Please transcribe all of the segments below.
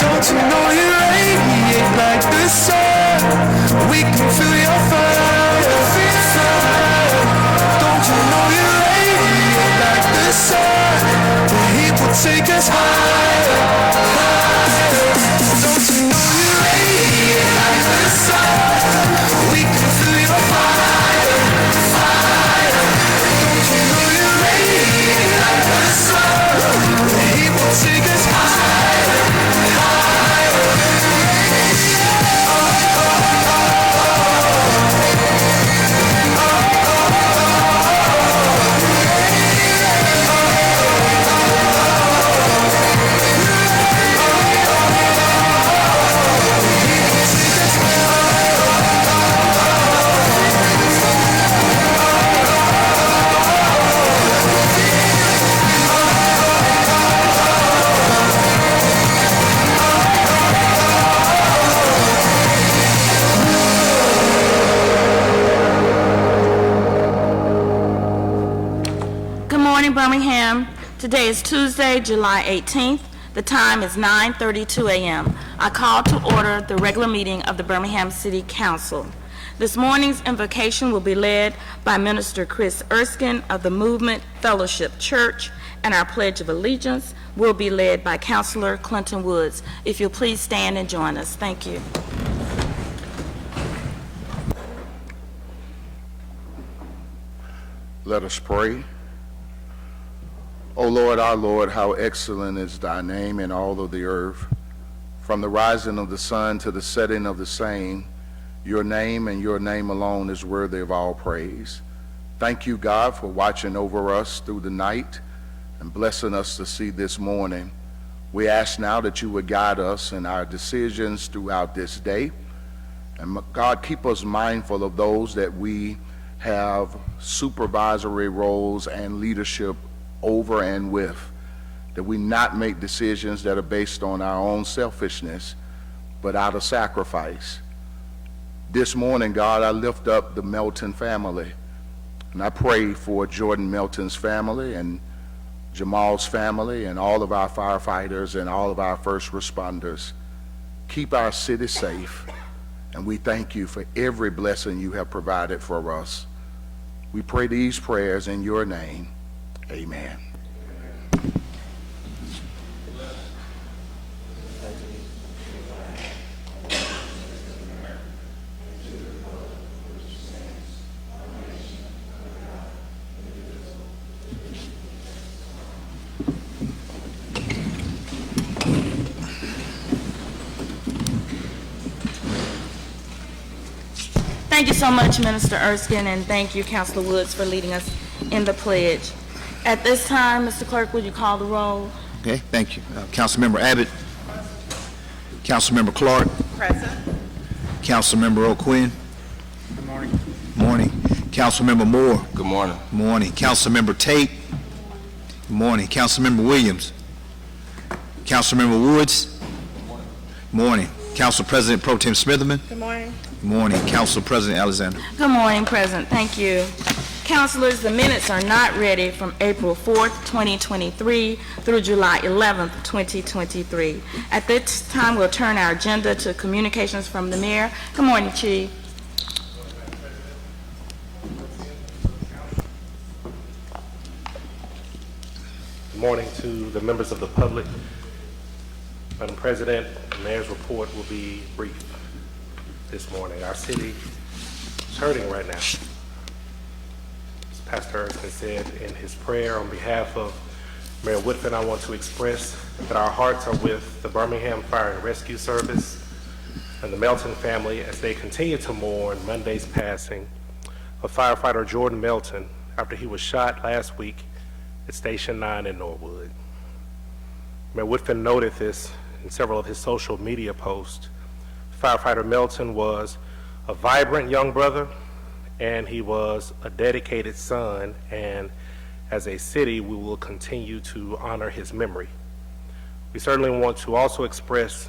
Don't you know you radiate like the sun? We can feel your fire. Don't you know you radiate like the sun? The heat will take us higher, higher. Don't you know you radiate like the sun? We can feel your fire, fire. Don't you know you radiate like the sun? The heat will take us higher, higher. Birmingham. Today is Tuesday, July 18th. The time is 9:32 a.m. I call to order the regular meeting of the Birmingham City Council. This morning's invocation will be led by Minister Chris Erskine of the Movement Fellowship Church, and our Pledge of Allegiance will be led by Councilor Clinton Woods. If you'll please stand and join us. Thank you. Let us pray. O Lord, our Lord, how excellent is thy name in all of the earth. From the rising of the sun to the setting of the same, your name and your name alone is worthy of all praise. Thank you, God, for watching over us through the night and blessing us to see this morning. We ask now that you would guide us in our decisions throughout this day. And God, keep us mindful of those that we have supervisory roles and leadership over and with, that we not make decisions that are based on our own selfishness, but out of sacrifice. This morning, God, I lift up the Melton family, and I pray for Jordan Melton's family and Jamal's family and all of our firefighters and all of our first responders. Keep our city safe, and we thank you for every blessing you have provided for us. We pray these prayers in your name. Amen. Thank you so much, Minister Erskine, and thank you, Councilor Woods, for leading us in the pledge. At this time, Mr. Clerk, would you call the roll? Okay, thank you. Councilmember Abbott. Councilmember Clark. Present. Councilmember O'Quinn. Good morning. Morning. Councilmember Moore. Good morning. Morning. Councilmember Tate. Good morning. Councilmember Williams. Councilmember Woods. Morning. Council President Pro Tem Smitherman. Good morning. Good morning. Council President Alexander. Good morning, President. Thank you. Councilors, the minutes are not ready from April 4th, 2023 through July 11th, 2023. At this time, we'll turn our agenda to communications from the mayor. Good morning, Chief. Good morning to the members of the public. Madam President, the mayor's report will be brief this morning. Our city is hurting right now. As Pastor Erskine said in his prayer, on behalf of Mayor Woodfin, I want to express that our hearts are with the Birmingham Fire and Rescue Service and the Melton family as they continue to mourn Monday's passing of firefighter Jordan Melton after he was shot last week at Station 9 in Norwood. Mayor Woodfin noted this in several of his social media posts. Firefighter Melton was a vibrant young brother, and he was a dedicated son, and as a city, we will continue to honor his memory. We certainly want to also express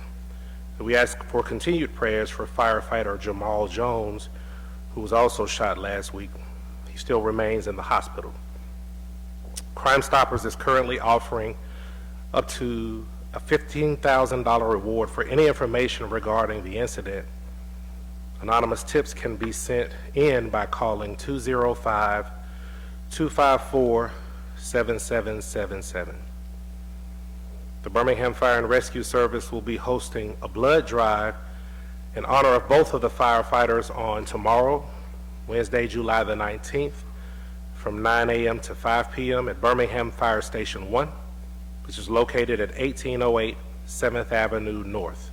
that we ask for continued prayers for firefighter Jamal Jones, who was also shot last week. He still remains in the hospital. Crime Stoppers is currently offering up to a $15,000 reward for any information regarding the incident. Anonymous tips can be sent in by calling 205-254-7777. The Birmingham Fire and Rescue Service will be hosting a blood drive in honor of both of the firefighters on tomorrow, Wednesday, July the 19th, from 9 a.m. to 5 p.m. at Birmingham Fire Station 1, which is located at 1808 7th Avenue North.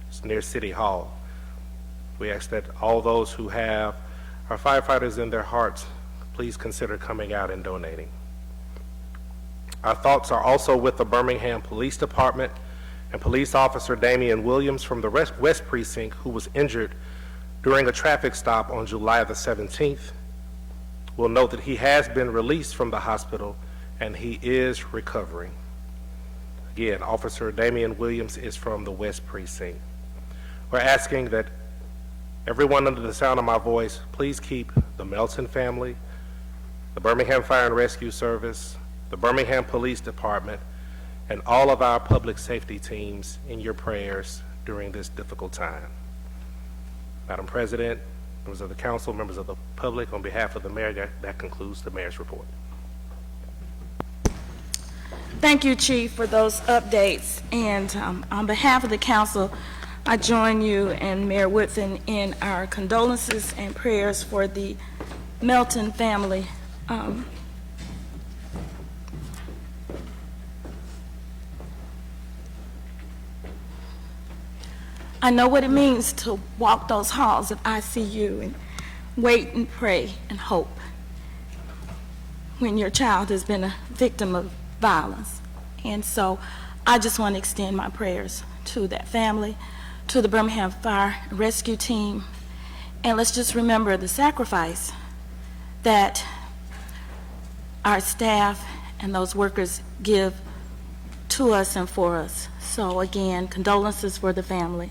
It's near City Hall. We ask that all those who have our firefighters in their hearts, please consider coming out and donating. Our thoughts are also with the Birmingham Police Department and Police Officer Damian Williams from the West Precinct, who was injured during a traffic stop on July the 17th. We'll note that he has been released from the hospital and he is recovering. Again, Officer Damian Williams is from the West Precinct. We're asking that everyone under the sound of my voice, please keep the Melton family, the Birmingham Fire and Rescue Service, the Birmingham Police Department, and all of our public safety teams in your prayers during this difficult time. Madam President, members of the council, members of the public, on behalf of the mayor, that concludes the mayor's report. Thank you, Chief, for those updates. And on behalf of the council, I join you and Mayor Woodfin in our condolences and prayers for the Melton family. I know what it means to walk those halls of ICU and wait and pray and hope when your child has been a victim of violence. And so I just want to extend my prayers to that family, to the Birmingham Fire and Rescue Team, and let's just remember the sacrifice that our staff and those workers give to us and for us. So again, condolences for the family,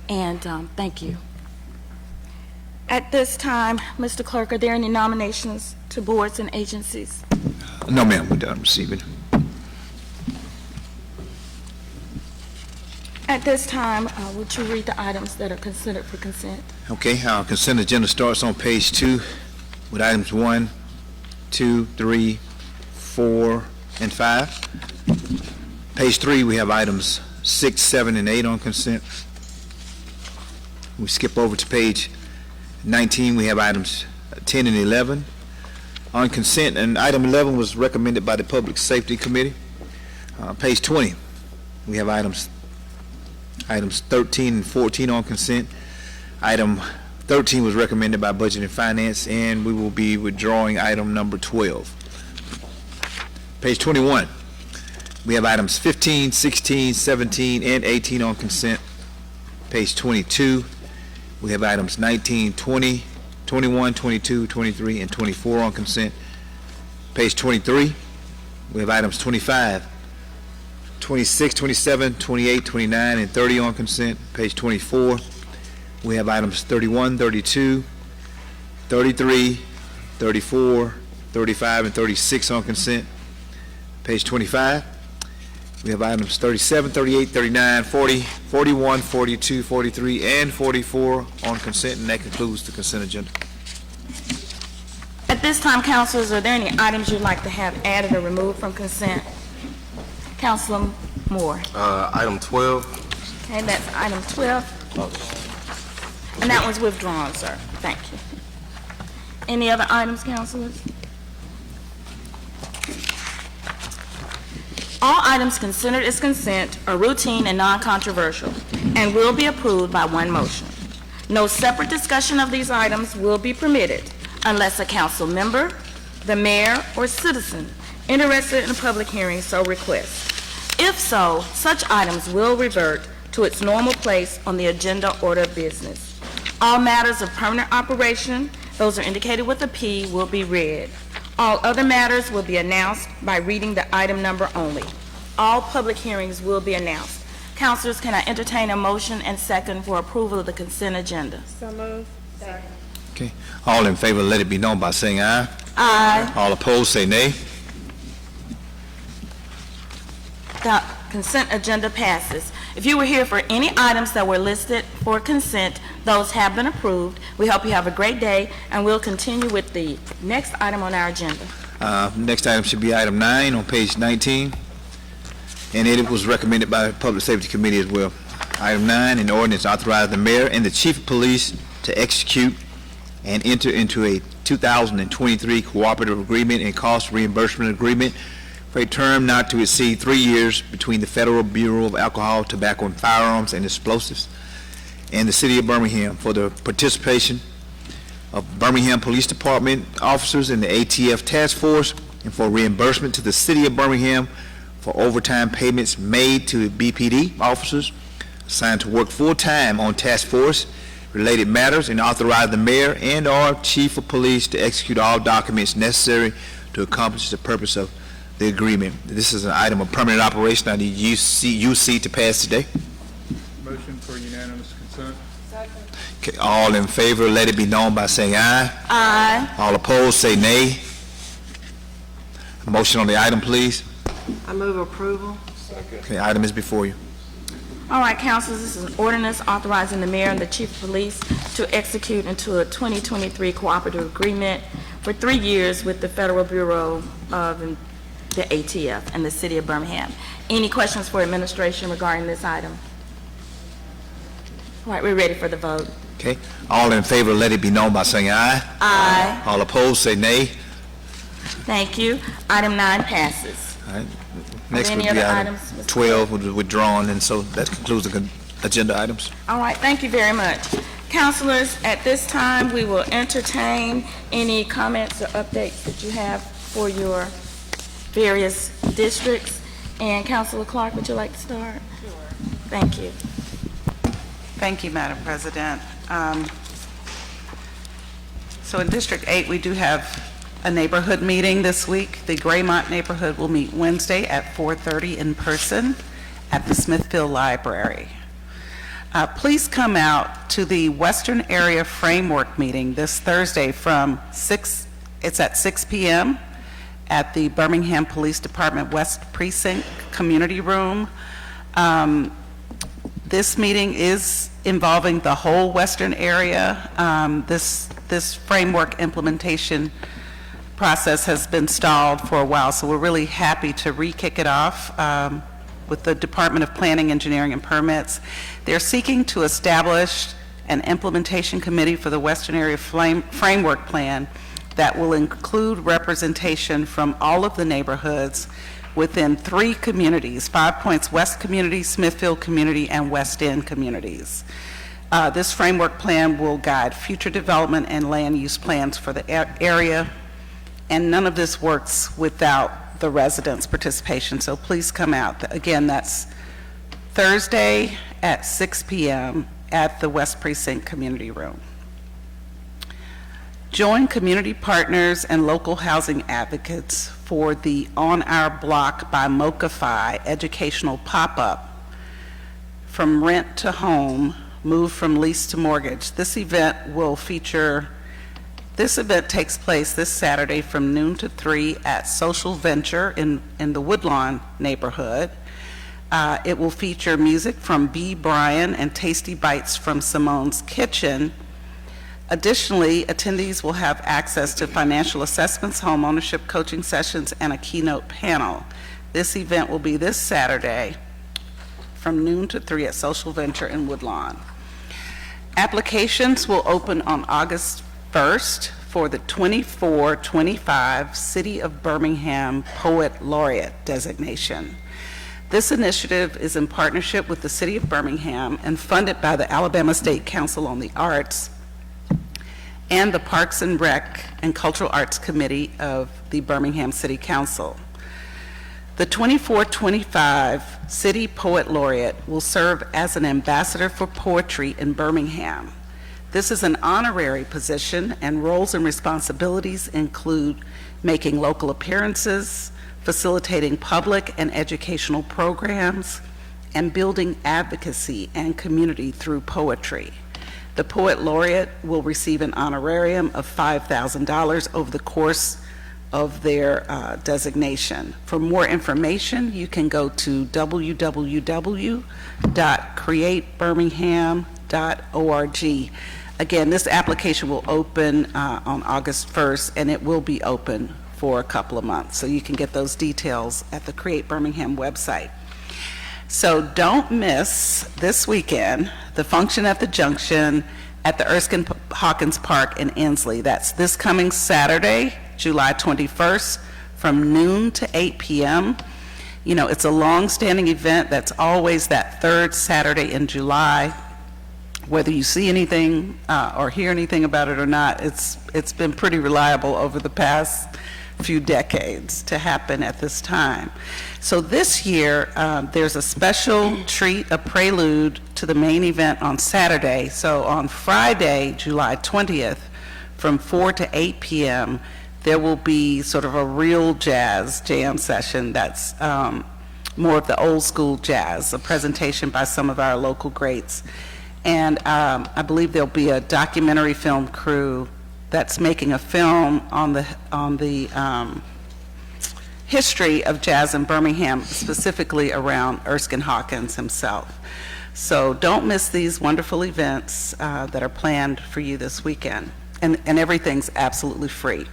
and thank you. At this time, Mr. Clerk, are there any nominations to boards and agencies? No, ma'am, we're done receiving. At this time, would you read the items that are considered for consent? Okay, our consent agenda starts on page 2 with items 1, 2, 3, 4, and 5. Page 3, we have items 6, 7, and 8 on consent. We skip over to page 19, we have items 10 and 11 on consent, and item 11 was recommended by the Public Safety Committee. Page 20, we have items 13 and 14 on consent. Item 13 was recommended by Budget and Finance, and we will be withdrawing item number 12. Page 21, we have items 15, 16, 17, and 18 on consent. Page 22, we have items 19, 20, 21, 22, 23, and 24 on consent. Page 23, we have items 25, 26, 27, 28, 29, and 30 on consent. Page 24, we have items 31, 32, 33, 34, 35, and 36 on consent. Page 25, we have items 37, 38, 39, 40, 41, 42, 43, and 44 on consent, and that concludes the consent agenda. At this time, councilors, are there any items you'd like to have added or removed from consent? Councilor Moore. Item 12. Okay, that's item 12. And that was withdrawn, sir. Thank you. Any other items, councilors? All items considered as consent are routine and non-controversial and will be approved by one motion. No separate discussion of these items will be permitted unless a council member, the mayor, or citizen interested in a public hearing so requests. If so, such items will revert to its normal place on the agenda order of business. All matters of permanent operation, those are indicated with a P, will be read. All other matters will be announced by reading the item number only. All public hearings will be announced. Councilors, can I entertain a motion and second for approval of the consent agenda? So moved. Second. Okay. All in favor, let it be known by saying aye. Aye. All opposed, say nay. The consent agenda passes. If you were here for any items that were listed for consent, those have been approved. We hope you have a great day, and we'll continue with the next item on our agenda. Next item should be item 9 on page 19, and it was recommended by the Public Safety Committee as well. Item 9, an ordinance authorizing the mayor and the chief of police to execute and enter into a 2023 cooperative agreement and cost reimbursement agreement for a term not to exceed 3 years between the Federal Bureau of Alcohol, Tobacco, and Firearms and Explosives and the City of Birmingham for the participation of Birmingham Police Department officers in the ATF task force and for reimbursement to the City of Birmingham for overtime payments made to BPD officers assigned to work full-time on task force related matters, and authorize the mayor and or chief of police to execute all documents necessary to accomplish the purpose of the agreement. This is an item of permanent operation. I need UC to pass today. Motion for unanimous consent. Okay, all in favor, let it be known by saying aye. Aye. All opposed, say nay. Motion on the item, please. I move approval. Okay, item is before you. All right, councilors, this is an ordinance authorizing the mayor and the chief of police to execute into a 2023 cooperative agreement for 3 years with the Federal Bureau of the ATF and the City of Birmingham. Any questions for administration regarding this item? All right, we're ready for the vote. Okay, all in favor, let it be known by saying aye. Aye. All opposed, say nay. Thank you. Item 9 passes. All right. Next would any be other item items, Mr. 12 was withdrawn, and so that concludes the agenda items. All right, thank you very much. Councilors, at this time, we will entertain any comments or updates that you have for your various districts. And Councilor Clark, would you like to start? Sure. Thank you. Thank you, Madam President. So in District 8, we do have a neighborhood meeting this week. The Graymont neighborhood will meet Wednesday at 4:30 in person at the Smithfield Library. Please come out to the Western Area Framework meeting this Thursday it's at 6 p.m. at the Birmingham Police Department West Precinct Community Room. This meeting is involving the whole Western area. This framework implementation process has been stalled for a while, so we're really happy to re-kick it off with the Department of Planning, Engineering, and Permits. They're seeking to establish an implementation committee for the Western Area Framework Plan that will include representation from all of the neighborhoods within 3 communities: 5 Points West community, Smithfield community, and West End communities. This framework plan will guide future development and land use plans for the area, and none of this works without the residents' participation, so please come out. Again, that's Thursday at 6 p.m. at the West Precinct Community Room. Join community partners and local housing advocates for the On Our Block by Mocafy educational pop-up, From Rent to Home, Move from Lease to Mortgage. This event takes place this Saturday from noon to 3 at Social Venture in the Woodlawn neighborhood. It will feature music from B. Bryan and Tasty Bites from Simone's Kitchen. Additionally, attendees will have access to financial assessments, home ownership coaching sessions, and a keynote panel. This event will be this Saturday from noon to 3 at Social Venture in Woodlawn. Applications will open on August 1st for the 24-25 City of Birmingham Poet Laureate designation. This initiative is in partnership with the City of Birmingham and funded by the Alabama State Council on the Arts and the Parks and Rec and Cultural Arts Committee of the Birmingham City Council. The 24-25 City Poet Laureate will serve as an ambassador for poetry in Birmingham. This is an honorary position, and roles and responsibilities include making local appearances, facilitating public and educational programs, and building advocacy and community through poetry. The poet laureate will receive an honorarium of $5,000 over the course of their designation. For more information, you can go to www.createbirmingham.org. Again, this application will open on August 1st, and it will be open for a couple of months. So you can get those details at the Create Birmingham website. So don't miss this weekend the function at the Junction at the Erskine Hawkins Park in Inslee. That's this coming Saturday, July 21st, from noon to 8 p.m. You know, it's a long-standing event that's always that third Saturday in July. Whether you see anything or hear anything about it or not, it's been pretty reliable over the past few decades to happen at this time. So this year, there's a special treat, a prelude to the main event on Saturday. So on Friday, July 20th, from 4 to 8 p.m., there will be sort of a real jazz jam session that's more of the old school jazz, a presentation by some of our local greats. And I believe there'll be a documentary film crew that's making a film on the history of jazz in Birmingham, specifically around Erskine Hawkins himself. So don't miss these wonderful events that are planned for you this weekend. And everything's absolutely free.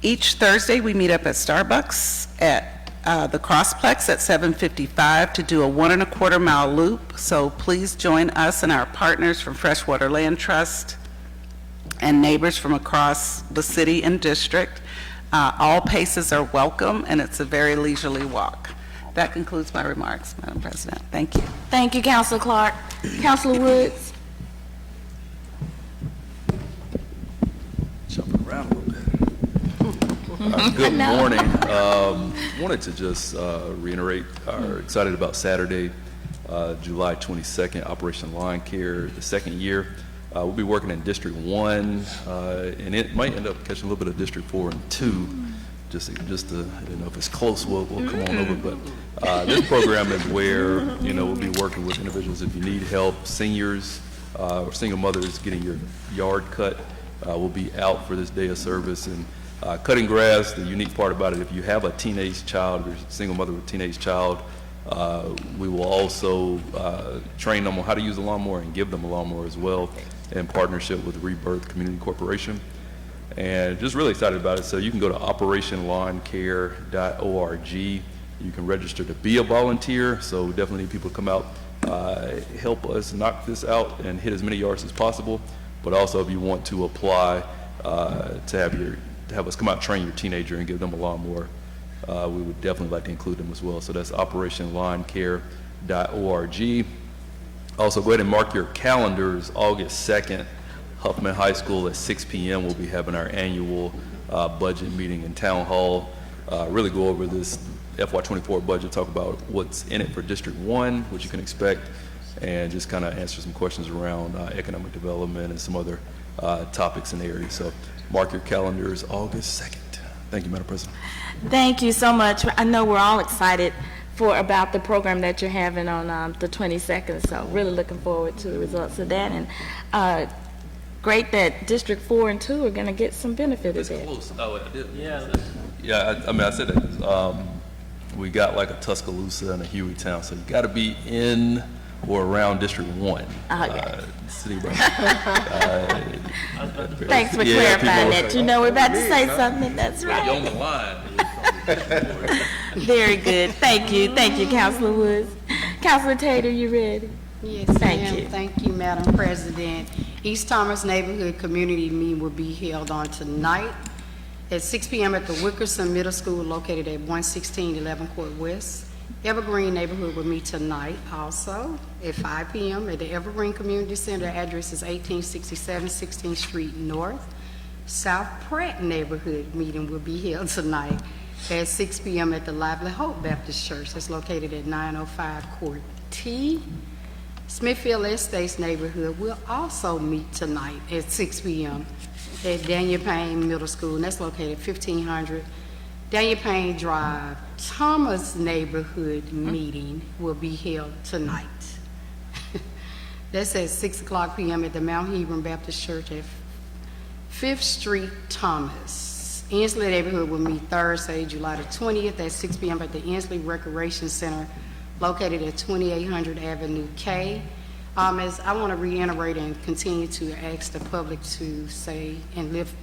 Each Thursday, we meet up at Starbucks at the Crossplex at 7:55 to do a 1 1/4 mile loop. So please join us and our partners from Freshwater Land Trust and neighbors from across the city and district. All paces are welcome, and it's a very leisurely walk. That concludes my remarks, Madam President. Thank you. Thank you, Councilor Clark. Councilor Woods? Jumping around a little bit. Good morning. Wanted to just reiterate our excited about Saturday, July 22nd, Operation Lawn Care, the second year. We'll be working in District 1, and it might end up catching a little bit of District 4 and 2, just to, you know, if it's close, we'll come on over. But this program is where, you know, we'll be working with individuals if you need help, seniors or single mothers getting your yard cut. We'll be out for this day of service. And cutting grass, the unique part about it, if you have a teenage child or single mother with a teenage child, we will also train them on how to use a lawnmower and give them a lawnmower as well, in partnership with Rebirth Community Corporation. And just really excited about it. So you can go to operationlawncare.org. You can register to be a volunteer. So we definitely need people to come out, help us knock this out and hit as many yards as possible. But also if you want to apply to have us come out and train your teenager and give them a lawnmower, we would definitely like to include them as well. So that's operationlawncare.org. Also, go ahead and mark your calendars. August 2nd, Huffman High School at 6 p.m. We'll be having our annual budget meeting in Town Hall. Really go over this FY24 budget, talk about what's in it for District 1, what you can expect, and just kind of answer some questions around economic development and some other topics in the area. So mark your calendars, August 2nd. Thank you, Madam President. Thank you so much. I know we're all excited about the program that you're having on the 22nd, so really looking forward to the results of that. And great that District 4 and 2 are going to get some benefit of that. Close. Oh, I did. Yeah, I mean, I said that 'cause, we got like a Tuscaloosa and a Hueytown, so you got to be in or around District 1. City of Birmingham. Thanks for clarifying that. You know, we're about to say something. That's right. You're on the line. Very good. Thank you. Thank you, Councilor Woods. Councilor Tater, you ready? Yes, Thank ma'am. you. Thank you, Madam President. East Thomas Neighborhood Community Meeting will be held on tonight at 6 p.m. at the Wickerson Middle School located at 116 11 Court West. Evergreen Neighborhood will meet tonight also at 5 p.m. at the Evergreen Community Center. Address is 1867 16th Street North. South Pratt Neighborhood meeting will be held tonight at 6 p.m. at the Lively Hope Baptist Church. That's located at 905 Court T. Smithfield Estates neighborhood will also meet tonight at 6 p.m. at Daniel Payne Middle School, and that's located at 1500 Daniel Payne Drive. Thomas neighborhood meeting will be held tonight. That's at 6 o'clock p.m. at the Mount Hebron Baptist Church at 5th Street, Thomas. Inslee neighborhood will meet Thursday, July the 20th at 6 p.m. at the Inslee Recreation Center located at 2800 Avenue K. As I want to reiterate and continue to ask the public to say and lift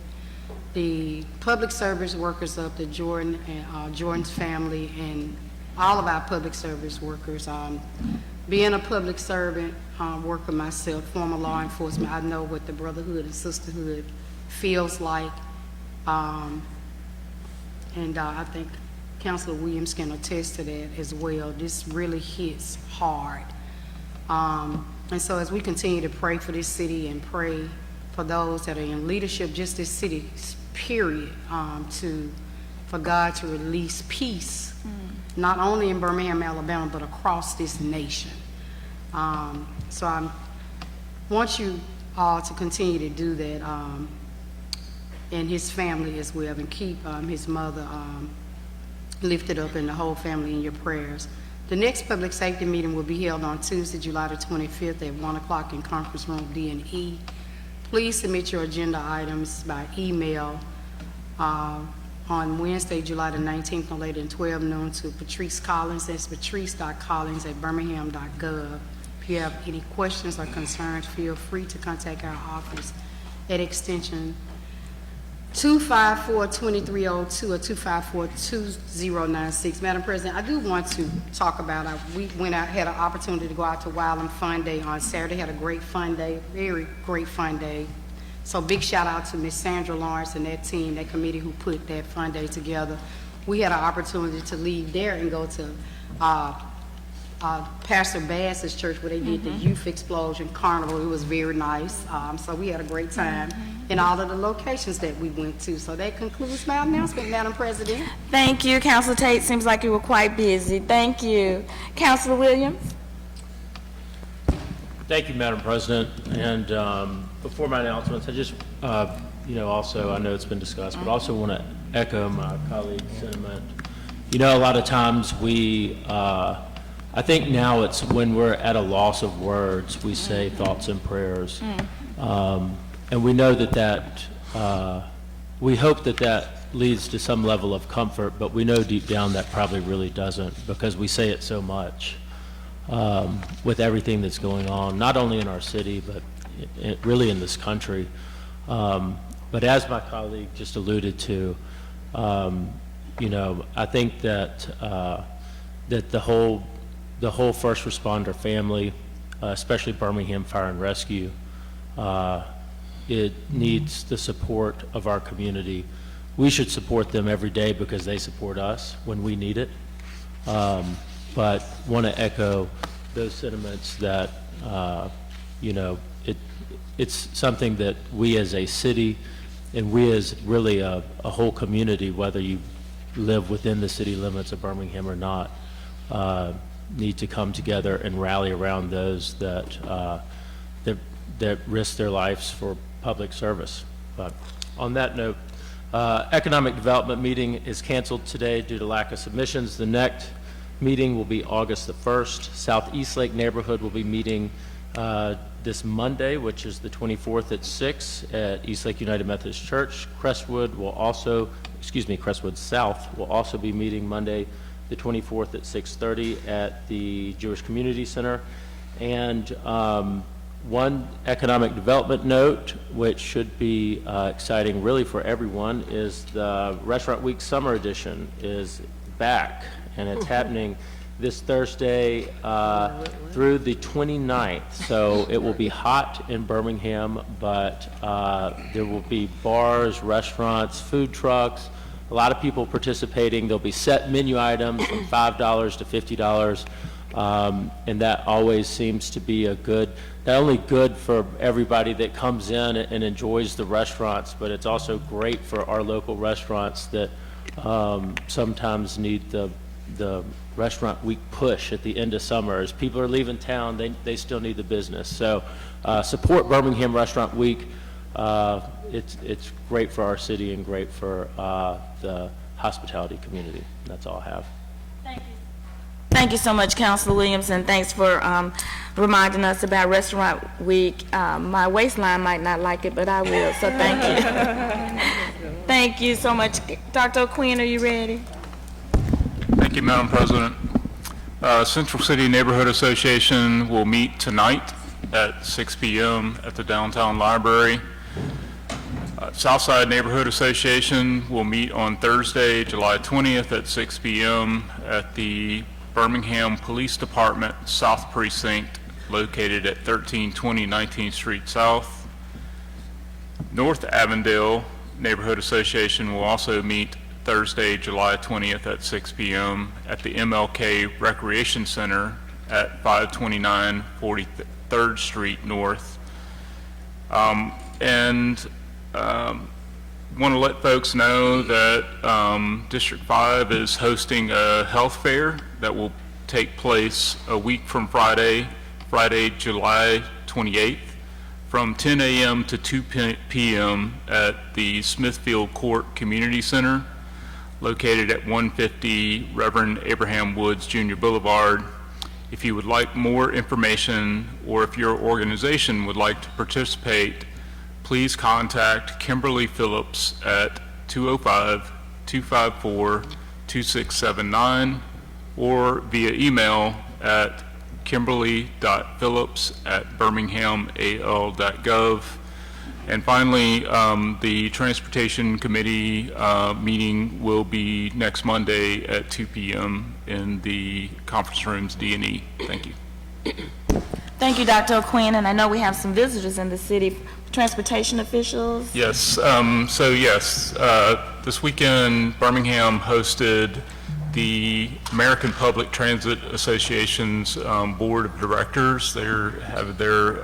the public service workers up, the Jordan and Jordan's family, and all of our public service workers. Being a public servant, worker myself, former law enforcement, I know what the brotherhood and sisterhood feels like. And I think Councilor Williams can attest to that as well. This really hits hard. And so as we continue to pray for this city and pray for those that are in leadership, just this city, period, for God to release peace, not only in Birmingham, Alabama, but across this nation. So I want you all to continue to do that, and his family as well, and keep his mother lifted up and the whole family in your prayers. The next public safety meeting will be held on Tuesday, July the 25th at 1 o'clock in Conference Room D&E. Please submit your agenda items by email on Wednesday, July the 19th, no later than 12 noon to Patrice Collins. That's patrice.collins@birmingham.gov. If you have any questions or concerns, feel free to contact our office at extension 254-2302 or 254-2096. Madam President, I do want to talk about, we had an opportunity to go out to Wild and Fun Day on Saturday, had a great fun day, very great fun day. So big shout out to Ms. Sandra Lawrence and that team, that committee who put that fun day together. We had an opportunity to leave there and go to Pastor Bass's church where they did the Youth Explosion Carnival. It was very nice. So we had a great time in all of the locations that we went to. So that concludes my announcement, Madam President. Thank you, Councilor Tate. Seems like you were quite busy. Thank you. Councilor Williams? Thank you, Madam President. And before my announcements, I just, also, I know it's been discussed, but also want to echo my colleague's sentiment. A lot of times I think now it's when we're at a loss of words, we say thoughts and prayers. And we know that we hope that leads to some level of comfort, but we know deep down that probably really doesn't, because we say it so much with everything that's going on, not only in our city, but really in this country. But as my colleague just alluded to, I think that that the whole first responder family, especially Birmingham Fire and Rescue, it needs the support of our community. We should support them every day because they support us when we need it. But want to echo those sentiments that, it's something that we as a city and we as really a whole community, whether you live within the city limits of Birmingham or not, need to come together and rally around those that risk their lives for public service. But on that note, economic development meeting is canceled today due to lack of submissions. The next meeting will be August the 1st. South Eastlake neighborhood will be meeting this Monday, which is the 24th at 6 at Eastlake United Methodist Church. Crestwood South will also be meeting Monday the 24th at 6:30 at the Jewish Community Center. And one economic development note, which should be exciting really for everyone, is the Restaurant Week Summer Edition is back, and it's happening this Thursday through the 29th. So it will be hot in Birmingham, but there will be bars, restaurants, food trucks, a lot of people participating. There'll be set menu items from $5 to $50, and that always seems to be a good, not only good for everybody that comes in and enjoys the restaurants, but it's also great for our local restaurants that sometimes need the Restaurant Week push at the end of summer. As people are leaving town, they still need the business. So support Birmingham Restaurant Week. It's great for our city and great for the hospitality community. That's all I have. Thank you. Thank you so much, Councilor Williams, and thanks for reminding us about Restaurant Week. My waistline might not like it, but I will, so thank you. Thank you so much. Dr. O'Quinn, are you ready? Thank you, Madam President. Central City Neighborhood Association will meet tonight at 6 p.m. at the Downtown Library. Southside Neighborhood Association will meet on Thursday, July 20th at 6 p.m. at the Birmingham Police Department South Precinct, located at 1320 19th Street South. North Avondale Neighborhood Association will also meet Thursday, July 20th at 6 p.m. at the MLK Recreation Center at 529 43rd Street North. Want to let folks know that District 5 is hosting a health fair that will take place a week from Friday, July 28th, from 10 a.m. to 2 p.m. at the Smithfield Court Community Center, located at 150 Reverend Abraham Woods Jr. Boulevard. If you would like more information, or if your organization would like to participate, please contact Kimberly Phillips at 205-254-2679 or via email at kimberly.phillips@birminghamal.gov. And finally, the Transportation Committee meeting will be next Monday at 2 p.m. in the conference rooms D&E. Thank you. Thank you, Dr. O'Quinn, and I know we have some visitors in the city, transportation officials. Yes, this weekend Birmingham hosted the American Public Transit Association's Board of Directors. They have their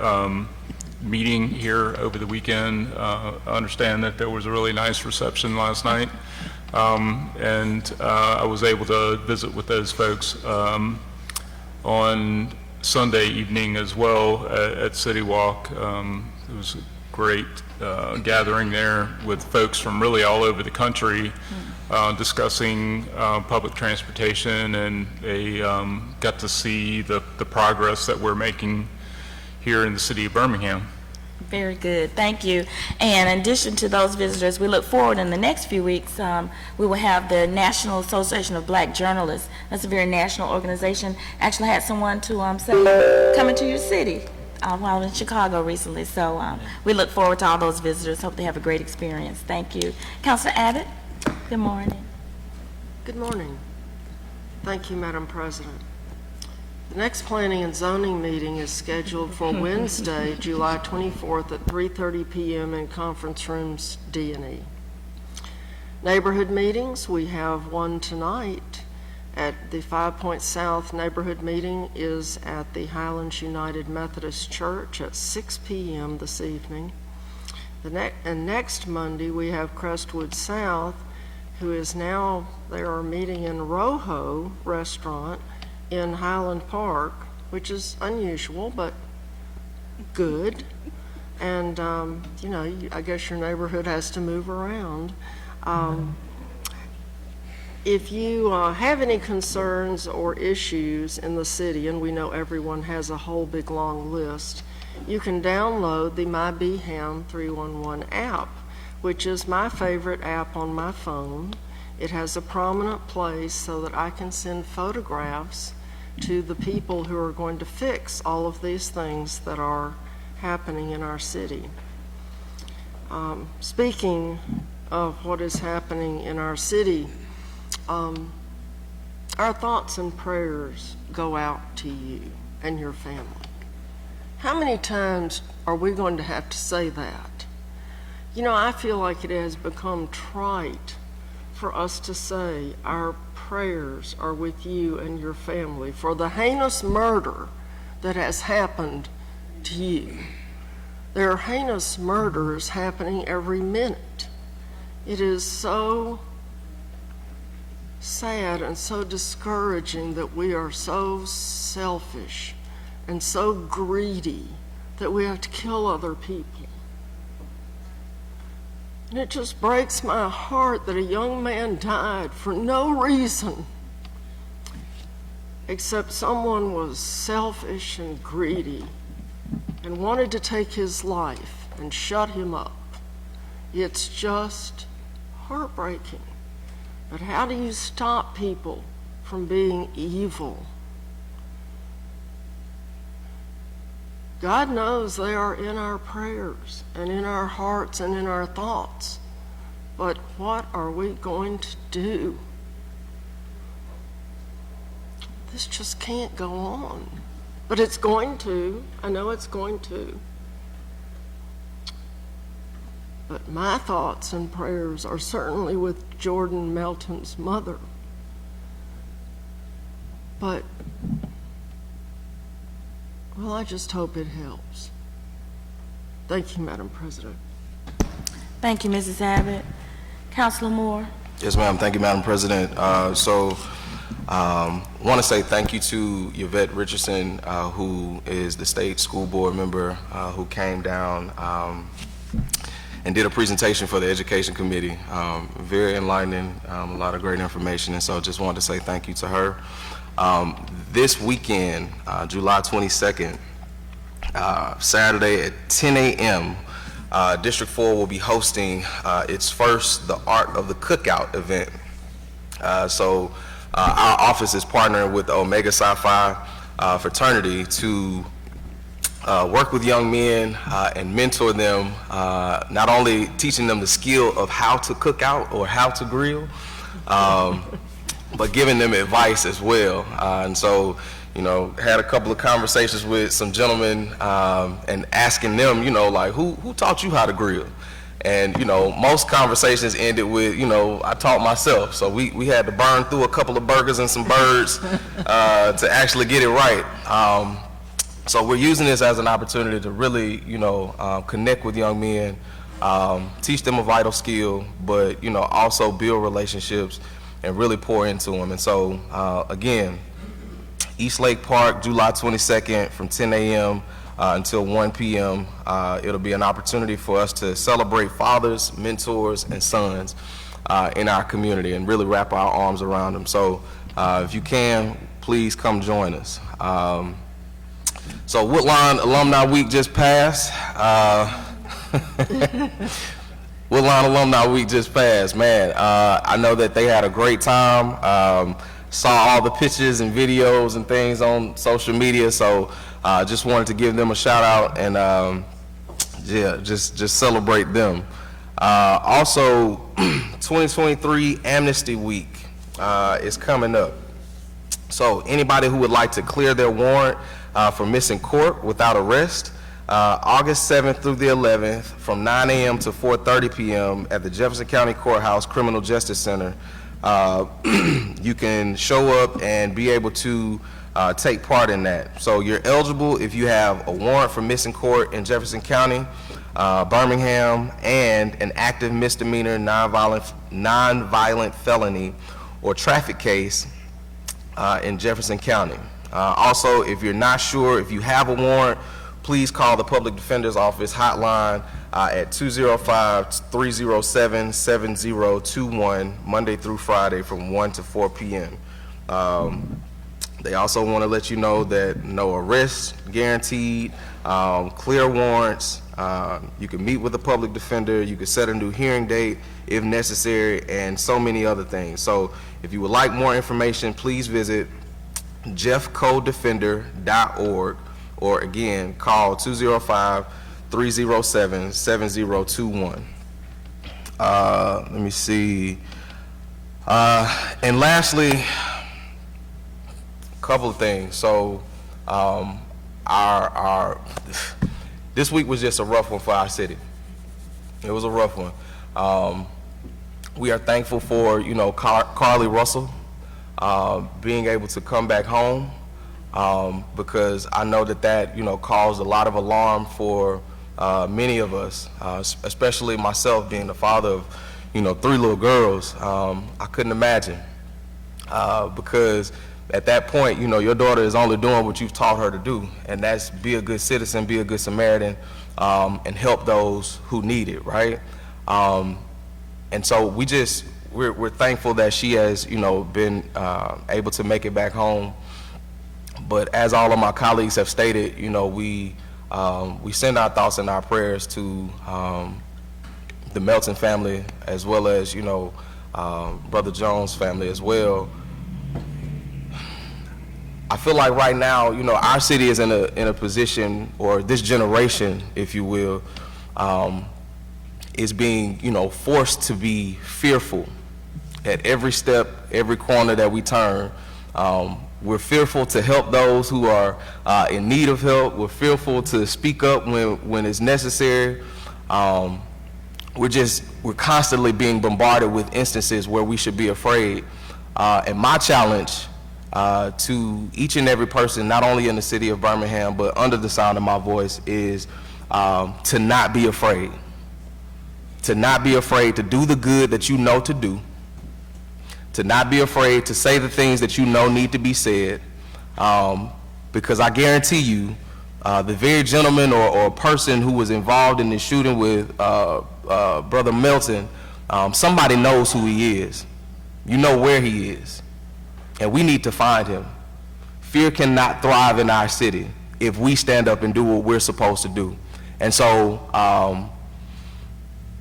meeting here over the weekend. I understand that there was a really nice reception last night, and I was able to visit with those folks on Sunday evening as well at City Walk. It was a great gathering there with folks from really all over the country discussing public transportation, and they got to see the progress that we're making here in the city of Birmingham. Very good, thank you. And in addition to those visitors, we look forward in the next few weeks, we will have the National Association of Black Journalists. That's a very national organization. Actually had someone to say, coming to your city while in Chicago recently. So we look forward to all those visitors. Hope they have a great experience. Thank you. Councilor Abbott, good morning. Good morning. Thank you, Madam President. The next Planning and Zoning meeting is scheduled for Wednesday, July 24th at 3:30 p.m. in conference rooms D&E. Neighborhood meetings, we have one tonight at the 5 Point South neighborhood meeting is at the Highlands United Methodist Church at 6 p.m. this evening. And next Monday we have Crestwood South, who is now, they are meeting in Rojo Restaurant in Highland Park, which is unusual but good. And you know, I guess your neighborhood has to move around. If you have any concerns or issues in the city, and we know everyone has a whole big long list, you can download the My BHAM 311 app, which is my favorite app on my phone. It has a prominent place so that I can send photographs to the people who are going to fix all of these things that are happening in our city. Speaking of what is happening in our city, our thoughts and prayers go out to you and your family. How many times are we going to have to say that? You know, I feel like it has become trite for us to say our prayers are with you and your family for the heinous murder that has happened to you. There are heinous murders happening every minute. It is so sad and so discouraging that we are so selfish and so greedy that we have to kill other people. And it just breaks my heart that a young man died for no reason except someone was selfish and greedy and wanted to take his life and shut him up. It's just heartbreaking. But how do you stop people from being evil? God knows they are in our prayers and in our hearts and in our thoughts. But what are we going to do? This just can't go on. But it's going to. I know it's going to. But my thoughts and prayers are certainly with Jordan Melton's mother. But, well, I just hope it helps. Thank you, Madam President. Thank you, Mrs. Abbott. Councilor Moore. Yes, ma'am. Thank you, Madam President. Want to say thank you to Yvette Richardson, who is the state school board member who came down and did a presentation for the Education Committee. Very enlightening, a lot of great information, and so just wanted to say thank you to her. This weekend, July 22nd, Saturday at 10 a.m., District 4 will be hosting its first The Art of the Cookout event. Our office is partnering with the Omega Psi Phi fraternity to work with young men and mentor them, not only teaching them the skill of how to cook out or how to grill, but giving them advice as well. Had a couple of conversations with some gentlemen and asking them, like, who taught you how to grill? And, most conversations ended with, I taught myself. So we had to burn through a couple of burgers and some birds to actually get it right. So we're using this as an opportunity to really, connect with young men, teach them a vital skill, but, also build relationships and really pour into them. And so, again, East Lake Park, July 22nd from 10 a.m. Until 1 p.m. It'll be an opportunity for us to celebrate fathers, mentors, and sons in our community and really wrap our arms around them. So if you can, please come join us. So Woodlawn Alumni Week just passed. Woodlawn Alumni Week just passed, man. I know that they had a great time. Saw all the pictures and videos and things on social media, so just wanted to give them a shout out and just celebrate them. Also, 2023 Amnesty Week is coming up. So anybody who would like to clear their warrant for missing court without arrest, August 7th through the 11th from 9 a.m. to 4:30 p.m. at the Jefferson County Courthouse Criminal Justice Center. You can show up and be able to take part in that. So you're eligible if you have a warrant for missing court in Jefferson County, Birmingham, and an active misdemeanor, nonviolent felony or traffic case in Jefferson County. Also, if you're not sure if you have a warrant, please call the Public Defender's Office hotline at 205-307-7021, Monday through Friday from 1 to 4 p.m. They also want to let you know that no arrests guaranteed, clear warrants, you can meet with a public defender, you can set a new hearing date if necessary, and so many other things. So if you would like more information, please visit jeffcodefender.org, or again, call 205-307-7021. Let me see. And lastly, a couple of things. So this week was just a rough one for our city. It was a rough one. We are thankful for, Carly Russell being able to come back home, because I know that caused a lot of alarm for many of us, especially myself being the father of 3 little girls. I couldn't imagine, because at that point, your daughter is only doing what you've taught her to do, and that's be a good citizen, be a good Samaritan, and help those who need it, right? And so we're thankful that she has, been able to make it back home. But as all of my colleagues have stated, you know, we send our thoughts and our prayers to the Melton family, as well as, you know, Brother Jones' family as well. I feel like right now, you know, our city is in a position, or this generation, if you will, is being, you know, forced to be fearful at every step, every corner that we turn. We're fearful to help those who are in need of help. We're fearful to speak up when it's necessary. We're constantly being bombarded with instances where we should be afraid. And my challenge to each and every person, not only in the city of Birmingham, but under the sound of my voice, is to not be afraid. To not be afraid to do the good that you know to do. To not be afraid to say the things that you know need to be said. Because I guarantee you, the very gentleman or person who was involved in the shooting with Brother Melton, somebody knows who he is. You know where he is. And we need to find him. Fear cannot thrive in our city if we stand up and do what we're supposed to do. And so,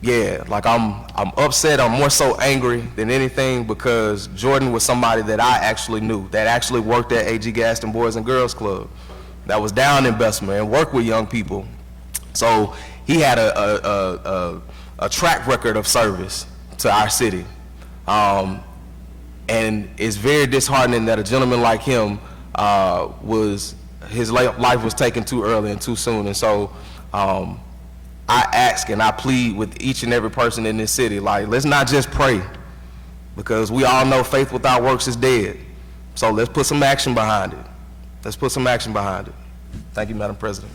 yeah, like I'm upset. I'm more so angry than anything, because Jordan was somebody that I actually knew, that actually worked at A.G. Gaston Boys and Girls Club, that was down in Bessemer and worked with young people. So he had a track record of service to our city. And it's very disheartening that a gentleman like him his life was taken too early and too soon. And so I ask and I plead with each and every person in this city, like, let's not just pray, because we all know faith without works is dead. So let's put some action behind it. Let's put some action behind it. Thank you, Madam President.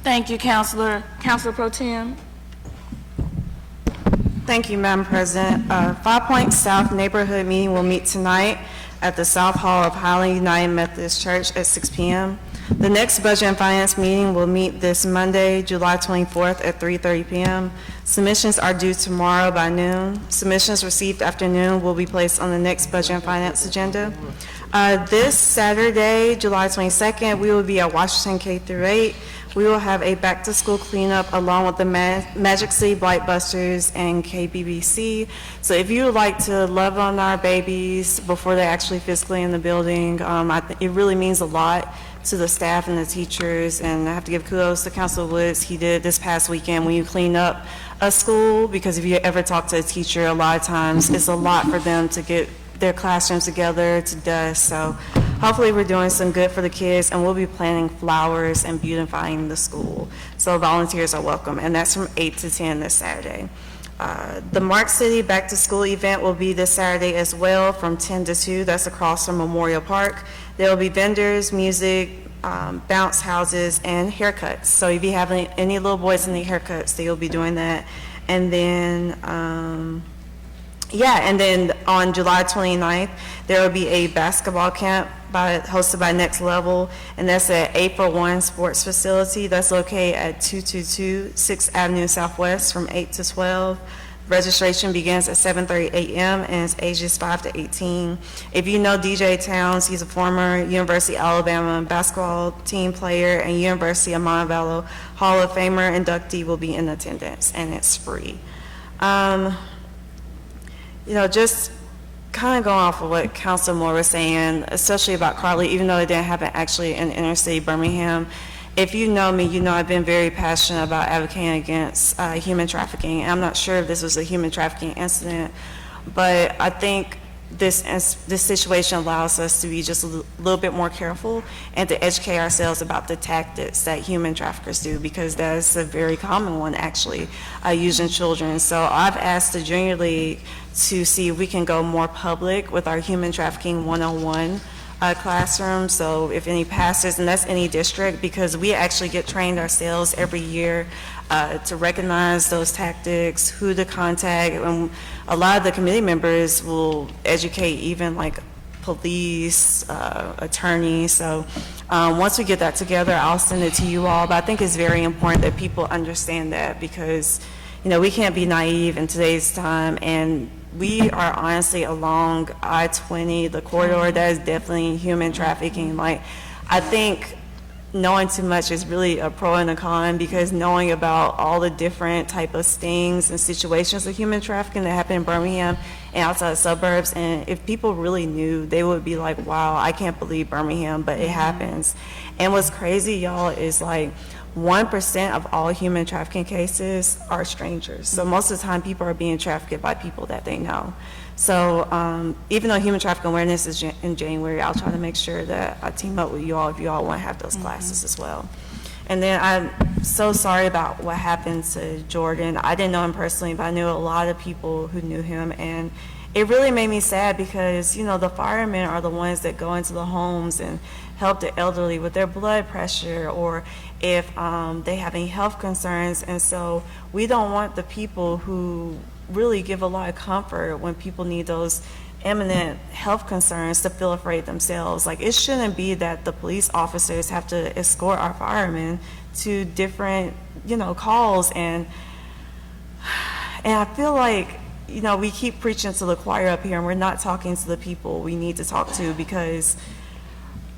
Thank you, Councilor. Councilor Pro Tem. Thank you, Madam President. 5 Point South Neighborhood Meeting will meet tonight at the South Hall of Highland United Methodist Church at 6 p.m. The next Budget and Finance meeting will meet this Monday, July 24th at 3:30 p.m. Submissions are due tomorrow by noon. Submissions received after noon will be placed on the next Budget and Finance agenda. This Saturday, July 22nd, we will be at Washington K-8. We will have a back-to-school cleanup along with the Magic City Blight Busters and KBBC. So if you would like to love on our babies before they're actually physically in the building, it really means a lot to the staff and the teachers, and I have to give kudos to Councilor Woods. He did this past weekend when you clean up a school, because if you ever talk to a teacher, a lot of times it's a lot for them to get their classrooms together to dust. So hopefully we're doing some good for the kids, and we'll be planting flowers and beautifying the school. So volunteers are welcome, and that's from 8 to 10 this Saturday. The Mark City Back to School event will be this Saturday as well from 10 to 2. That's across from Memorial Park. There will be vendors, music, bounce houses, and haircuts. So if you have any little boys in the haircuts, they'll be doing that. And then, and then on July 29th, there will be a basketball camp hosted by Next Level, and that's at A for One Sports Facility. That's located at 222 6th Avenue Southwest from 8 to 12. Registration begins at 7:30 a.m. and it's ages 5 to 18. If you know DJ Towns, he's a former University of Alabama basketball team player and University of Montevallo Hall of Famer inductee will be in attendance, and it's free. Just kind of going off of what Councilor Moore was saying, especially about Carly, even though it didn't happen actually in inner city Birmingham. If you know me, you know I've been very passionate about advocating against human trafficking. I'm not sure if this was a human trafficking incident, but I think this situation allows us to be just a little bit more careful and to educate ourselves about the tactics that human traffickers do, because that's a very common one, actually, using children. So I've asked the Junior League to see if we can go more public with our human trafficking 101 classroom. So if any pastors, and that's any district, because we actually get trained ourselves every year to recognize those tactics, who to contact, and a lot of the committee members will educate even like police, attorneys. So once we get that together, I'll send it to you all, but I think it's very important that people understand that, because we can't be naive in today's time and we are honestly along I-20, the corridor, that is definitely human trafficking. Like, I think knowing too much is really a pro and a con, because knowing about all the different type of stings and situations of human trafficking that happen in Birmingham and outside the suburbs, and if people really knew, they would be like, wow, I can't believe Birmingham, but it happens. And what's crazy, y'all, is like 1% of all human trafficking cases are strangers. So most of the time, people are being trafficked by people that they know. So even though Human Trafficking Awareness is in January, I'll try to make sure that I team up with you all if you all want to have those classes as well. And then I'm so sorry about what happened to Jordan. I didn't know him personally, but I knew a lot of people who knew him. And it really made me sad because, you know, the firemen are the ones that go into the homes and help the elderly with their blood pressure, or if they have any health concerns. And so we don't want the people who really give a lot of comfort when people need those imminent health concerns to feel afraid themselves. Like, it shouldn't be that the police officers have to escort our firemen to different, you know, calls. And I feel like, you know, we keep preaching to the choir up here and we're not talking to the people we need to talk to, because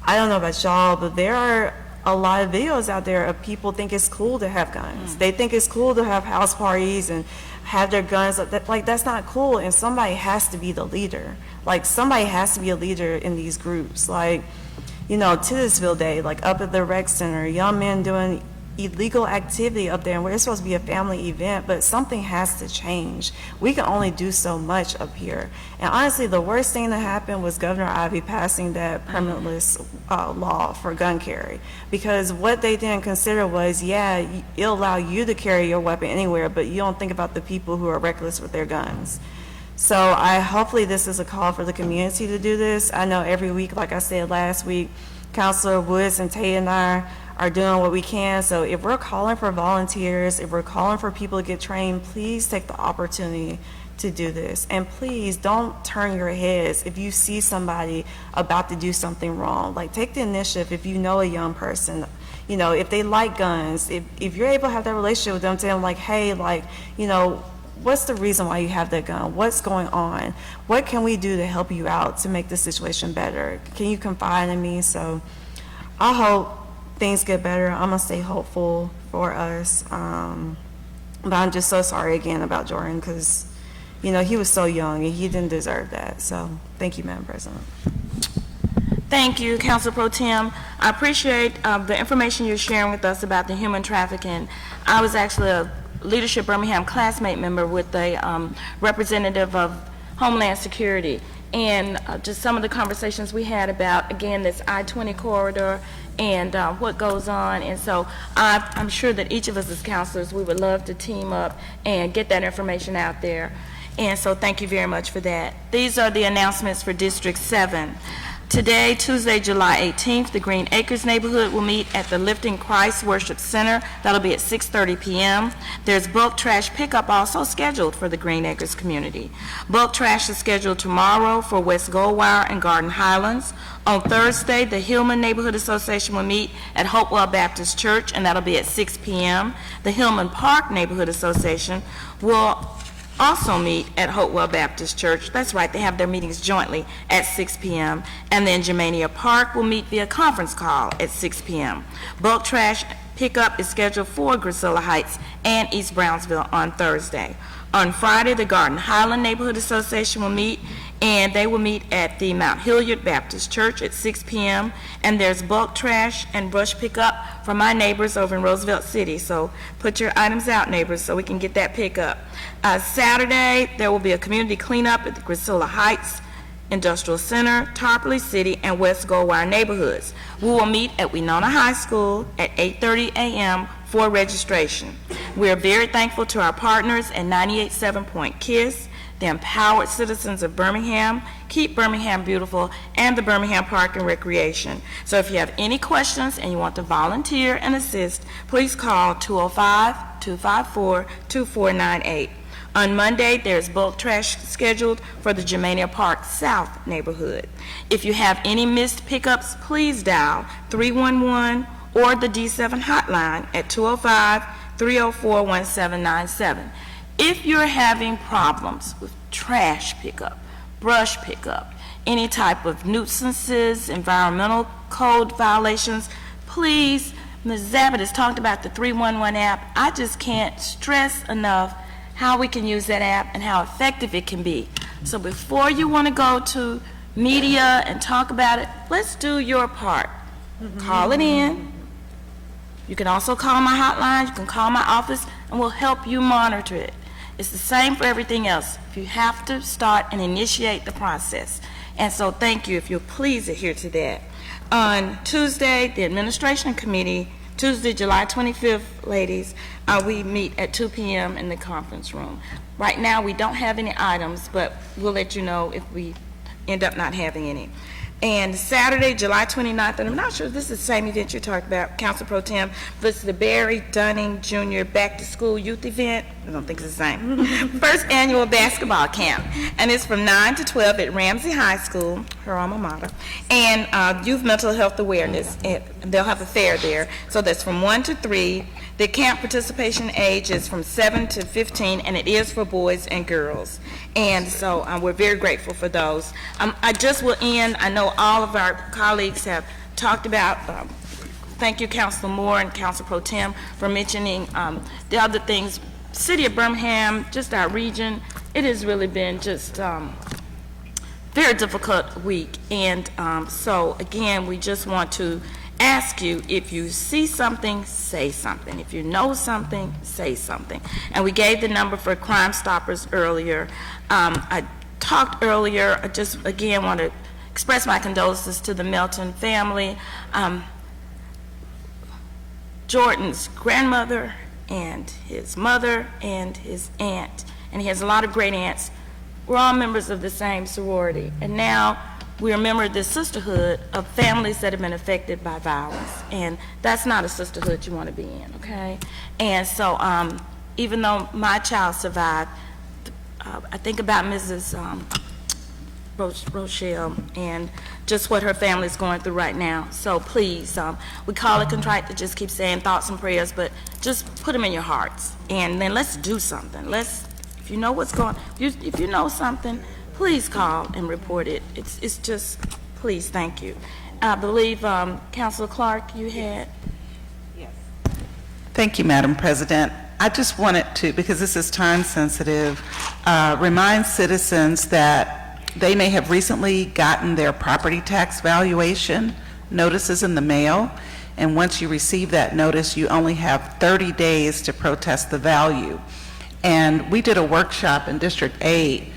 I don't know about y'all, but there are a lot of videos out there of people think it's cool to have guns. They think it's cool to have house parties and have their guns. Like, that's not cool, and somebody has to be the leader. Like, somebody has to be a leader in these groups. Like, you know, Titusville Day, like up at the rec center, young men doing illegal activity up there, and where it's supposed to be a family event, but something has to change. We can only do so much up here. And honestly, the worst thing that happened was Governor Ivey passing that permitless law for gun carry, because what they didn't consider was, yeah, it'll allow you to carry your weapon anywhere, but you don't think about the people who are reckless with their guns. So hopefully this is a call for the community to do this. I know every week, like I said last week, Councilor Woods and Tay and I are doing what we can. So if we're calling for volunteers, if we're calling for people to get trained, please take the opportunity to do this. And please don't turn your heads if you see somebody about to do something wrong. Like, take the initiative if you know a young person, you know, if they like guns, if you're able to have that relationship with them, tell them like, hey, like, you know, what's the reason why you have that gun? What's going on? What can we do to help you out to make the situation better? Can you confide in me? So I hope things get better. I'm gonna stay hopeful for us. But I'm just so sorry again about Jordan, because, you know, he was so young and he didn't deserve that. So thank you, Madam President. Thank you, Council Pro Tem. I appreciate the information you're sharing with us about the human trafficking. I was actually a Leadership Birmingham classmate member with a representative of Homeland Security, and just some of the conversations we had about, again, this I-20 corridor and what goes on. And so I'm sure that each of us as counselors, we would love to team up and get that information out there. And so thank you very much for that. These are the announcements for District 7. Today, Tuesday, July 18th, the Green Acres neighborhood will meet at the Lifting Christ Worship Center. That'll be at 6:30 p.m. There's bulk trash pickup also scheduled for the Green Acres community. Bulk trash is scheduled tomorrow for West Goldwire and Garden Highlands. On Thursday, the Hillman Neighborhood Association will meet at Hopewell Baptist Church, and that'll be at 6 p.m. The Hillman Park Neighborhood Association will also meet at Hopewell Baptist Church. That's right, they have their meetings jointly at 6 p.m. And then Germania Park will meet via conference call at 6 p.m. Bulk trash pickup is scheduled for Gracilla Heights and East Brownsville on Thursday. On Friday, the Garden Highland Neighborhood Association will meet, and they will meet at the Mount Hilliard Baptist Church at 6 p.m. And there's bulk trash and brush pickup from my neighbors over in Roosevelt City. So put your items out, neighbors, so we can get that pickup. Saturday, there will be a community cleanup at the Gracilla Heights Industrial Center, Tarpley City, and West Goldwire neighborhoods. We will meet at Winona High School at 8:30 a.m. for registration. We are very thankful to our partners at 98.7 Point KISS, the Empowered Citizens of Birmingham, Keep Birmingham Beautiful, and the Birmingham Park and Recreation. So if you have any questions and you want to volunteer and assist, please call 205-254-2498. On Monday, there's bulk trash scheduled for the Germania Park South neighborhood. If you have any missed pickups, please dial 311 or the D7 hotline at 205-304-1797. If you're having problems with trash pickup, brush pickup, any type of nuisances, environmental code violations, please, Ms. Zabit has talked about the 311 app. I just can't stress enough how we can use that app and how effective it can be. So before you want to go to media and talk about it, let's do your part. Call it in. You can also call my hotline, you can call my office, and we'll help you monitor it. It's the same for everything else. You have to start and initiate the process. And so thank you if you'll please adhere to that. On Tuesday, the administration committee, Tuesday, July 25th, ladies, we meet at 2 p.m. in the conference room. Right now, we don't have any items, but we'll let you know if we end up not having any. And Saturday, July 29th, and I'm not sure if this is the same event you're talking about, Council Pro Tem, but it's the Barry Dunning Jr. Back to School Youth Event. I don't think it's the same. First annual basketball camp. And it's from 9 to 12 at Ramsey High School, her alma mater, and Youth Mental Health Awareness. And they'll have a fair there. So that's from 1 to 3. The camp participation age is from 7 to 15, and it is for boys and girls. And so we're very grateful for those. I just will end. I know all of our colleagues have talked about, thank you, Councilor Moore and Council Pro Tem, for mentioning the other things. City of Birmingham, just our region, it has really been just very difficult week. And so, again, we just want to ask you, if you see something, say something. If you know something, say something. And we gave the number for Crime Stoppers earlier. I talked earlier, I just again want to express my condolences to the Melton family. Jordan's grandmother and his mother and his aunt, and he has a lot of great aunts. We're all members of the same sorority, and now we are a member of this sisterhood of families that have been affected by violence, and that's not a sisterhood you want to be in, okay? And so even though my child survived, I think about Mrs. Rochelle and just what her family is going through right now. So please, we call it contrite to just keep saying thoughts and prayers, but just put them in your hearts, and then let's do something. If you know what's going, if you know something, please call and report it. It's just, please, thank you. I believe, Councilor Clark, you had? Yes. Thank you, Madam President. I just wanted to, because this is time sensitive, remind citizens that they may have recently gotten their property tax valuation notices in the mail, and once you receive that notice, you only have 30 days to protest the value. And we did a workshop in District 8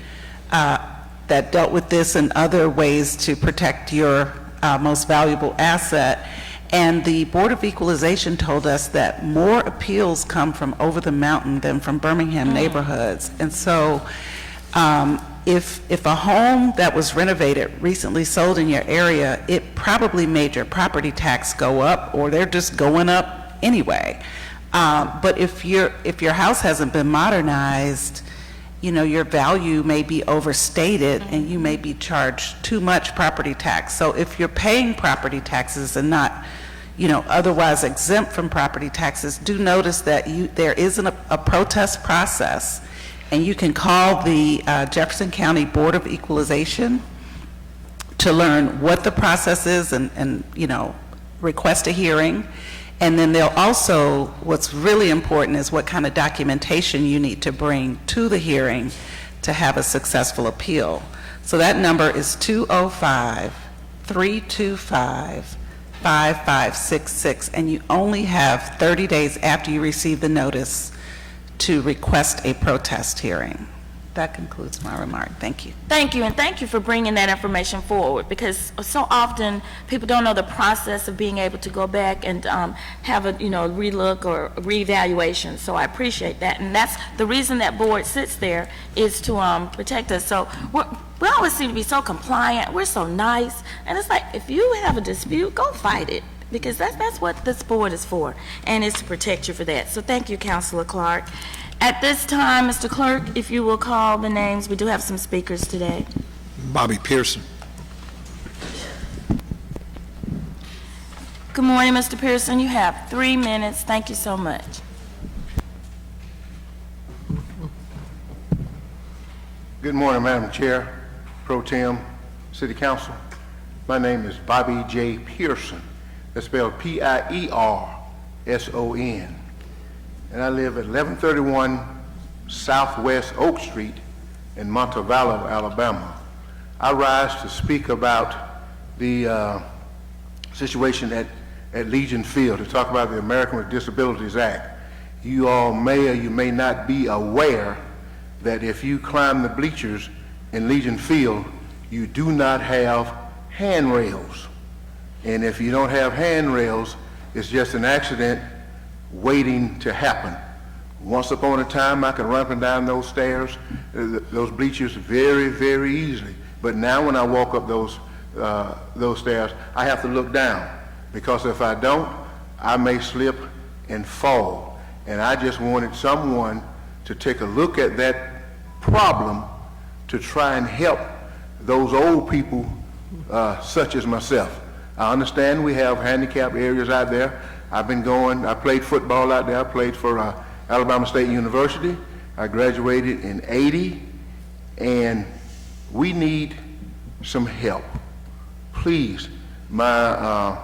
that dealt with this and other ways to protect your most valuable asset. And the Board of Equalization told us that more appeals come from over the mountain than from Birmingham neighborhoods. And so if a home that was renovated recently sold in your area, it probably made your property tax go up, or they're just going up anyway. But if your house hasn't been modernized, you know, your value may be overstated and you may be charged too much property tax. So if you're paying property taxes and not, you know, otherwise exempt from property taxes, do notice that there isn't a protest process, and you can call the Jefferson County Board of Equalization to learn what the process is and you know, request a hearing. And then they'll also, what's really important is what kind of documentation you need to bring to the hearing to have a successful appeal. So that number is 205-325-5566, and you only have 30 days after you receive the notice to request a protest hearing. That concludes my remark. Thank you. Thank you, and thank you for bringing that information forward, because so often people don't know the process of being able to go back and have a, you know, relook or a reevaluation. So I appreciate that, and that's the reason that board sits there, is to protect us. So we always seem to be so compliant. We're so nice, and it's like, if you have a dispute, go fight it, because that's what this board is for, and it's to protect you for that. So thank you, Councilor Clark. At this time, Mr. Clerk, if you will call the names, we do have some speakers today. Bobby Pearson. Good morning, Mr. Pearson. You have 3 minutes. Thank you so much. Good morning, Madam Chair, Pro Tem, City Council. My name is Bobby J. Pearson. That's spelled P-I-E-R-S-O-N. And I live at 1131 Southwest Oak Street in Montevallo, Alabama. I rise to speak about the situation at Legion Field, to talk about the Americans with Disabilities Act. You all may or you may not be aware that if you climb the bleachers in Legion Field, you do not have handrails. And if you don't have handrails, it's just an accident waiting to happen. Once upon a time, I could run up and down those stairs, those bleachers very, very easily. But now when I walk up those stairs, I have to look down, because if I don't, I may slip and fall. And I just wanted someone to take a look at that problem to try and help those old people such as myself. I understand we have handicapped areas out there. I played football out there. I played for Alabama State University. I graduated in '80, and we need some help. Please, my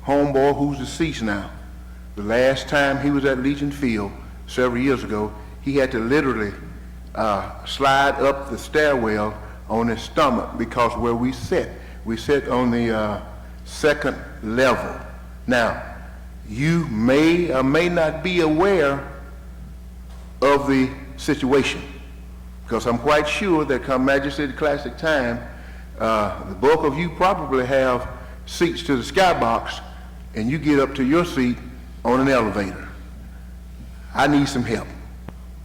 homeboy who's deceased now, the last time he was at Legion Field several years ago, he had to literally slide up the stairwell on his stomach, because where we sit on the second level. Now, you may or may not be aware of the situation, because I'm quite sure that come Magic City Classic time, the bulk of you probably have seats to the skybox, and you get up to your seat on an elevator. I need some help.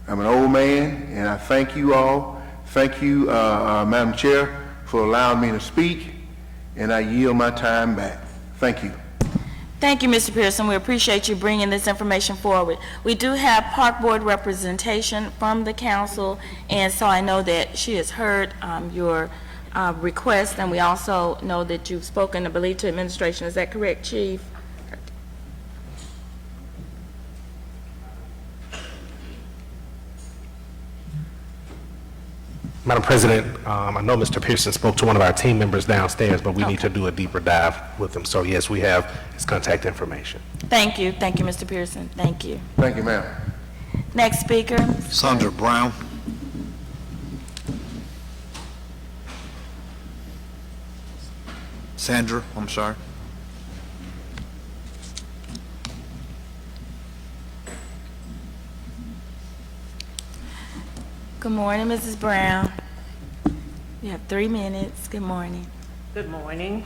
I'm an old man, and I thank you all. Thank you, Madam Chair, for allowing me to speak, and I yield my time back. Thank you. Thank you, Mr. Pearson. We appreciate you bringing this information forward. We do have Park Board representation from the council, and so I know that she has heard your request, and we also know that you've spoken, I believe, to administration. Is that correct, Chief? Madam President, I know Mr. Pearson spoke to one of our team members downstairs, but we need to do a deeper dive with him. So yes, we have his contact information. Thank you. Thank you, Mr. Pearson. Thank you. Thank you, ma'am. Next speaker. Sandra Brown. Sandra, I'm sorry. Good morning, Mrs. Brown. You have 3 minutes. Good morning. Good morning,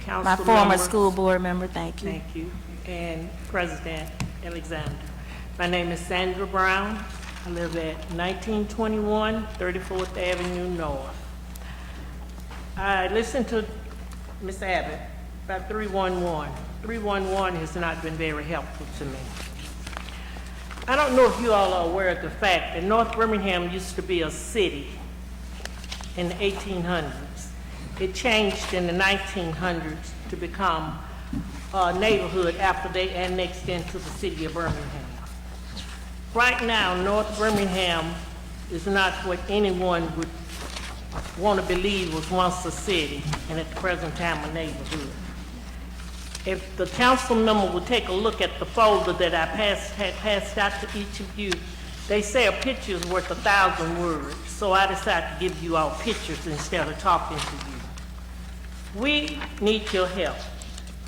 Council My former members. school board member, thank you. Thank you, and President Alexander. My name is Sandra Brown. I live at 1921 34th Avenue North. I listened to Ms. Abbott about 311. 311 has not been very helpful to me. I don't know if you all are aware of the fact that North Birmingham used to be a city in the 1800s. It changed in the 1900s to become a neighborhood after they annexed into the city of Birmingham. Right now, North Birmingham is not what anyone would want to believe was once a city, and at the present time a neighborhood. If the council member would take a look at the folder that I had passed out to each of you, they say a picture is worth 1,000 words, so I decided to give you all pictures instead of talking to you. We need your help.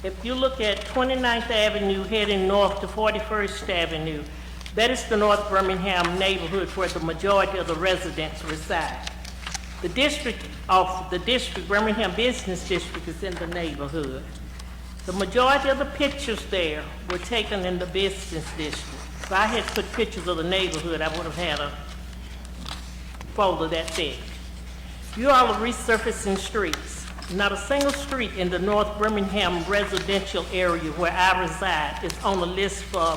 If you look at 29th Avenue heading north to 41st Avenue, that is the North Birmingham neighborhood where the majority of the residents reside. The Birmingham Business District is in the neighborhood. The majority of the pictures there were taken in the business district. If I had put pictures of the neighborhood, I would have had a folder that thick. You all are resurfacing streets. Not a single street in the North Birmingham residential area where I reside is on the list for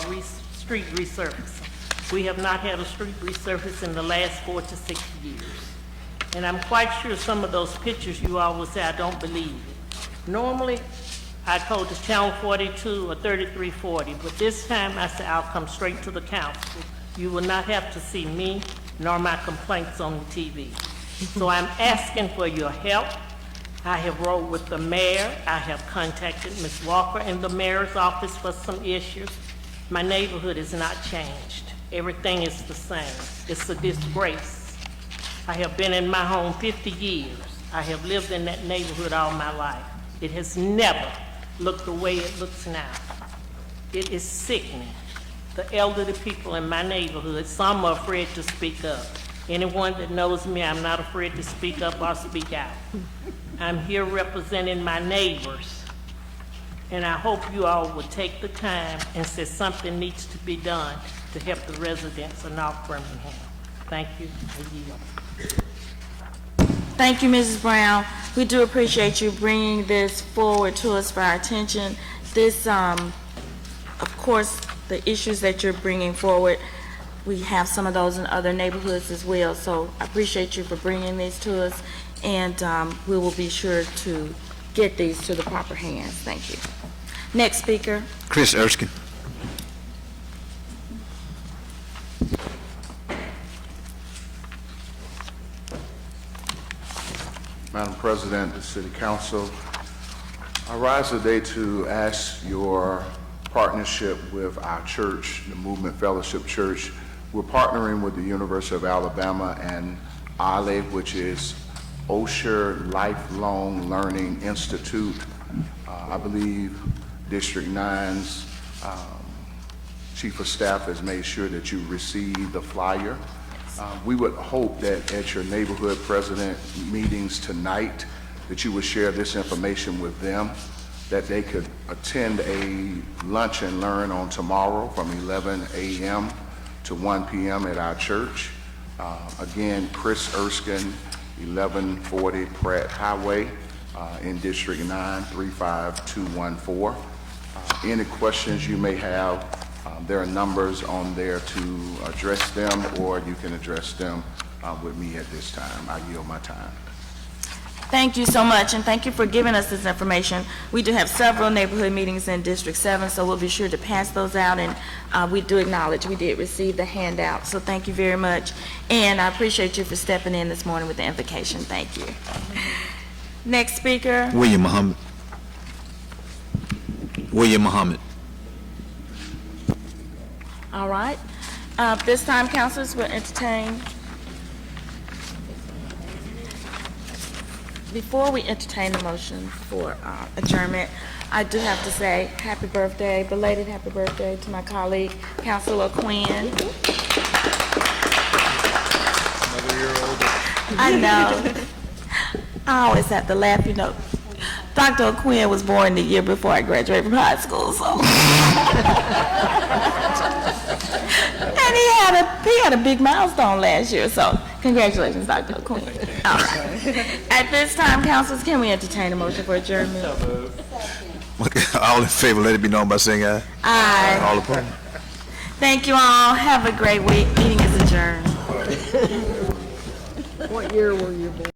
street resurfacing. We have not had a street resurface in the last 4 to 6 years. And I'm quite sure some of those pictures you all will say, I don't believe it. Normally, I go to Channel 42 or 3340, but this time I said I'll come straight to the council. You will not have to see me. nor my complaints on the TV. So I'm asking for your help. I have wrote with the mayor. I have contacted Ms. Walker in the mayor's office for some issues. My neighborhood is not changed. Everything is the same. It's a disgrace. I have been in my home 50 years. I have lived in that neighborhood all my life. It has never looked the way it looks now. It is sickening. The elderly people in my neighborhood, some are afraid to speak up. Anyone that knows me, I'm not afraid to speak up or speak out. I'm here representing my neighbors, and I hope you all will take the time and say something needs to be done to help the residents of North Birmingham. Thank you. I yield. Thank you, Mrs. Brown. We do appreciate you bringing this forward to us for our attention. This, of course, the issues that you're bringing forward, we have some of those in other neighborhoods as well. So I appreciate you for bringing these to us, and we will be sure to get these to the proper hands. Thank you. Next speaker. Chris Erskine. Madam President, the City Council, I rise today to ask your partnership with our church, the Movement Fellowship Church. We're partnering with the University of Alabama and OLLI, which is Osher Lifelong Learning Institute. I believe District 9's Chief of Staff has made sure that you receive the flyer. We would hope that at your neighborhood president meetings tonight that you would share this information with them, that they could attend a lunch and learn on tomorrow from 11 a.m. to 1 p.m. at our church. Again, Chris Erskine, 1140 Pratt Highway in District 9, 35214. Any questions you may have, there are numbers on there to address them, or you can address them with me at this time. I yield my time. Thank you so much, and thank you for giving us this information. We do have several neighborhood meetings in District 7, so we'll be sure to pass those out, and we do acknowledge we did receive the handout, so thank you very much. And I appreciate you for stepping in this morning with the invocation. Thank you. Next speaker. William Muhammad. William Muhammad. All right. This time, councilors will entertain. Before we entertain the motion for adjournment, I do have to say happy birthday, belated happy birthday to my colleague, Councilor Quinn. Another year older. I know. I always have to laugh, you know. Dr. Quinn was born the year before I graduated from high school, so. And he had a big milestone last year, so congratulations, Dr. Quinn. All right. At this time, councilors, can we entertain a motion for adjournment? All in favor, let it be known by saying aye. Aye. All opposed. Thank you all. Have a great week. Meeting is adjourned. What year were you born?